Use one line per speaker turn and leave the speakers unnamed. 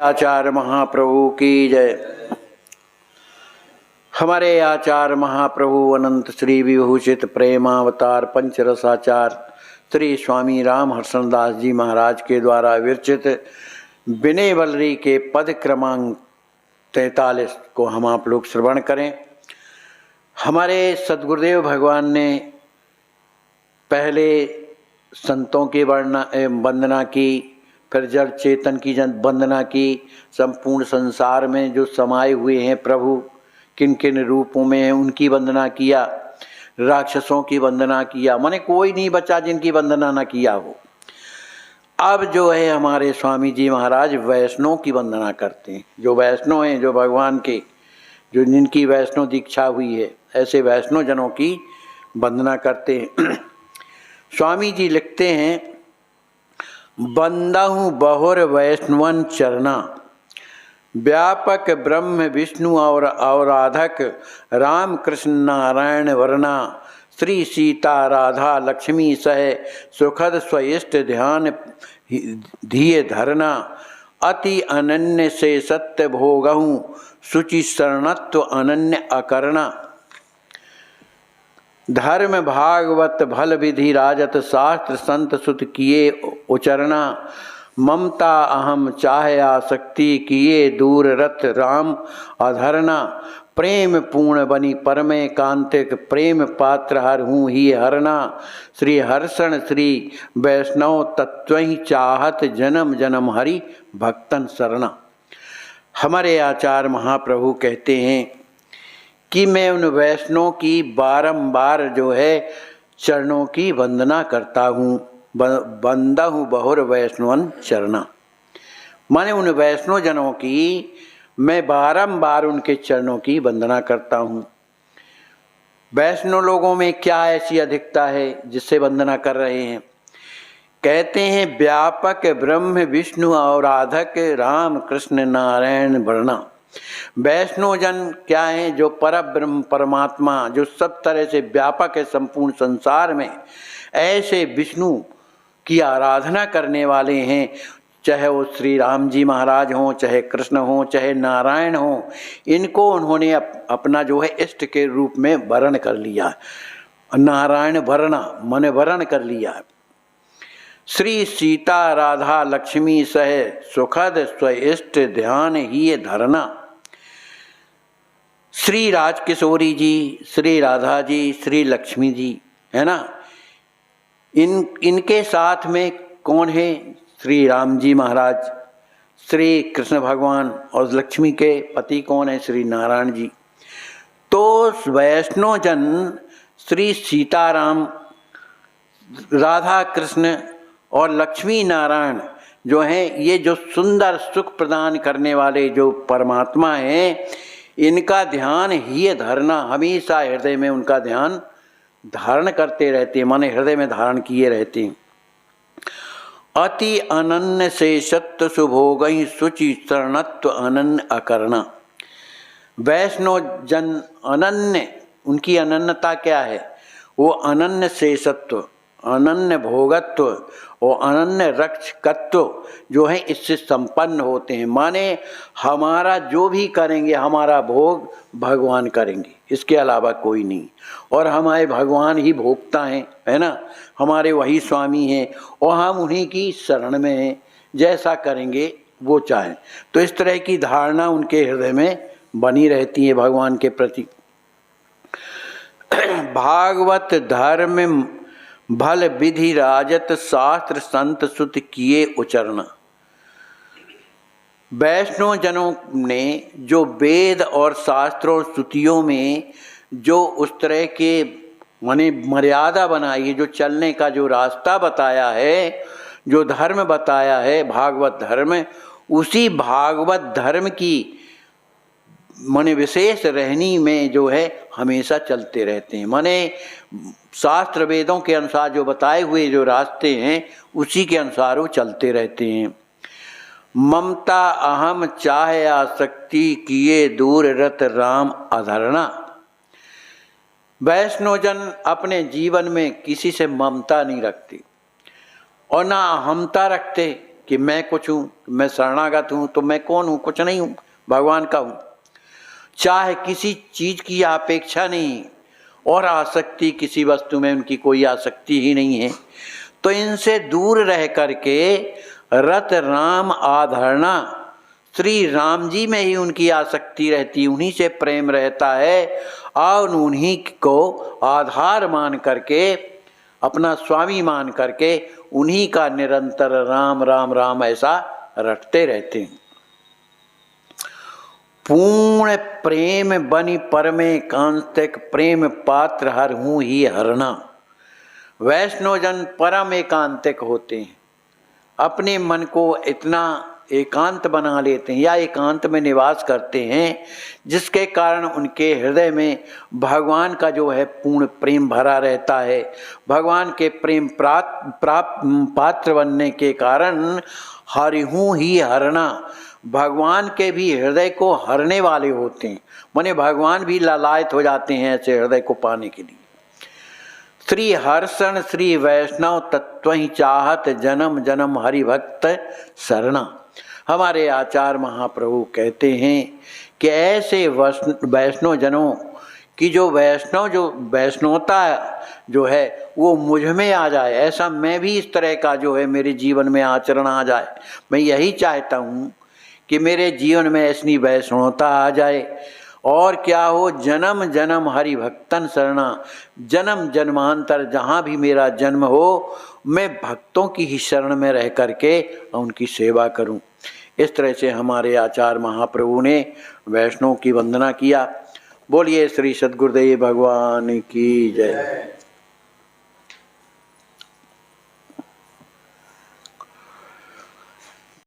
आचार्य महाप्रभु की जय। हमारे आचार्य महाप्रभु अनंत श्री विभूषित प्रेमावतार पंचरसाचार श्री स्वामी राम हर्षदास जी महाराज के द्वारा विरचित विनय वल्लरी के पद क्रमांक 43 को हम आप लोग श्रवण करें। हमारे सद्गुरुदेव भगवान ने पहले संतों की वंदना की, फिर जड़ चेतन की वंदना की। संपूर्ण संसार में जो समाये हुए हैं प्रभु किन किन रूपों में हैं उनकी वंदना किया। राक्षसों की वंदना किया, माने कोई नहीं बचा जिनकी वंदना न किया हो। अब जो है हमारे स्वामी जी महाराज वैष्णव की वंदना करते हैं। जो वैष्णव हैं, जो भगवान के, जो जिनकी वैष्णव दीक्षा हुई है, ऐसे वैष्णव जनों की वंदना करते हैं। स्वामी जी लिखते हैं, बंदहु बहुर वैष्णवन चरना, व्यापक ब्रह्म विष्णु और अवराधक राम कृष्ण नारायण वरना, श्री सीता राधा लक्ष्मी सह सुखद स्वयिष्ट ध्यान धिय धरना, अति अनन्य से सत्य भोगहु शुचि शरणत्व अनन्य अकरना, धर्म भागवत भल विधि राजत शास्त्र संत सुत किए उचरना, ममता अहम चाहे आसक्ति किए दूर रथ राम अधरना, प्रेम पूर्ण बनी परमे कांतिक प्रेम पात्र हर हूँ ही हरना, श्री हर्षण श्री वैष्णव तत्वहि चाहत जन्म जन्म हरि भक्तन शरणा। हमारे आचार्य महाप्रभु कहते हैं कि मैं उन वैष्णव की बारंबार जो है चरणों की वंदना करता हूँ। बंदा हूँ बहुर वैष्णवन चरना, माने उन वैष्णव जनों की मैं बारंबार उनके चरणों की वंदना करता हूँ। वैष्णव लोगों में क्या ऐसी अधिकता है जिससे वंदना कर रहे हैं? कहते हैं, व्यापक ब्रह्म विष्णु और आराधक राम कृष्ण नारायण वरना। वैष्णव जन क्या है? जो पर ब्रह्म परमात्मा, जो सब तरह से व्यापक है संपूर्ण संसार में, ऐसे विष्णु की आराधना करने वाले हैं। चाहे वो श्री राम जी महाराज हों, चाहे कृष्ण हों, चाहे नारायण हों, इनको उन्होंने अपना जो है इष्ट के रूप में वर्ण कर लिया। नारायण वरना मन वर्ण कर लिया। श्री सीता राधा लक्ष्मी सह सुखद स्वइष्ट ध्यान ही धरना। श्री राजकिशोरी जी, श्री राधा जी, श्री लक्ष्मी जी, है ना, इनके साथ में कौन है? श्री राम जी महाराज, श्री कृष्ण भगवान, और लक्ष्मी के पति कौन है? श्री नारायण जी। तो वैष्णव जन श्री सीताराम, राधा कृष्ण और लक्ष्मी नारायण जो हैं, ये जो सुंदर सुख प्रदान करने वाले जो परमात्मा हैं, इनका ध्यान ही धरना, हमेशा हृदय में उनका ध्यान धारण करते रहते हैं, माने हृदय में धारण किए रहते हैं। अति अनन्य से सत्य सुभोगई शुचि शरणत्व अनन्य अकरना। वैष्णव जन अनन्य, उनकी अनन्यता क्या है? वो अनन्य शेषत्व, अनन्य भोगत्व और अनन्य रक्षकत्व जो है इससे संपन्न होते हैं। माने हमारा जो भी करेंगे, हमारा भोग भगवान करेंगे, इसके अलावा कोई नहीं। और हमारे भगवान ही भोगता हैं, है ना, हमारे वही स्वामी हैं और हम उन्हीं की शरण में हैं। जैसा करेंगे वो चाहें। तो इस तरह की धारणा उनके हृदय में बनी रहती है भगवान के प्रति। भागवत धर्म भल विधि राजत शास्त्र संत सुत किए उचरना। वैष्णव जनों ने जो वेद और शास्त्रों और स्तुतियों में जो उस तरह के माने मर्यादा बनाई है, जो चलने का जो रास्ता बताया है, जो धर्म बताया है भागवत धर्म, उसी भागवत धर्म की माने विशेष रहनी में जो है हमेशा चलते रहते हैं। माने शास्त्र वेदों के अनुसार जो बताए हुए जो रास्ते हैं, उसी के अनुसार वो चलते रहते हैं। ममता अहम चाहे आसक्ति किए दूर रत राम अधरना। वैष्णव जन अपने जीवन में किसी से ममता नहीं रखते और ना अहमता रखते, कि मैं कुछ हूँ, मैं शरणागत हूँ, तो मैं कौन हूँ? कुछ नहीं हूँ, भगवान का हूँ। चाहे किसी चीज की अपेक्षा नहीं और आसक्ति, किसी वस्तु में उनकी कोई आसक्ति ही नहीं है, तो इनसे दूर रह करके रत राम आधरणा, श्री राम जी में ही उनकी आसक्ति रहती, उन्हीं से प्रेम रहता है और उन्हीं को आधार मान करके, अपना स्वामी मान करके उन्हीं का निरंतर राम राम राम ऐसा रटते रहते हैं। पूर्ण प्रेम बनि परमे कांतिक, प्रेम पात्र हर हूँ ही हरना। वैष्णवजन परम एकांतिक होते हैं, अपने मन को इतना एकांत बना लेते हैं या एकांत में निवास करते हैं, जिसके कारण उनके हृदय में भगवान का जो है पूर्ण प्रेम भरा रहता है। भगवान के प्रेम पात्र बनने के कारण हरिहूँ ही हरना, भगवान के भी हृदय को हरने वाले होते हैं, माने भगवान भी लालायित हो जाते हैं ऐसे हृदय को पाने के लिए। श्री हर्षण श्री वैष्णव तत्व ही चाहत, जन्म जन्म हरि भक्त शरणा। हमारे आचार्य महाप्रभु कहते हैं कि ऐसे वैष्णव जनों की जो वैष्णवता जो है वो मुझ में आ जाए, ऐसा मैं भी इस तरह का जो है मेरे जीवन में आचरण आ जाए। मैं यही चाहता हूँ कि मेरे जीवन में ऐसी वैष्णवता आ जाए और क्या हो, जन्म जन्म हरि भक्तन शरणा, जन्म जन्मांतर जहाँ भी मेरा जन्म हो, मैं भक्तों की ही शरण में रह करके उनकी सेवा करूं। इस तरह से हमारे आचार्य महाप्रभु ने वैष्णव की वंदना किया। बोलिए श्री सद्गुरुदेव भगवान की जय।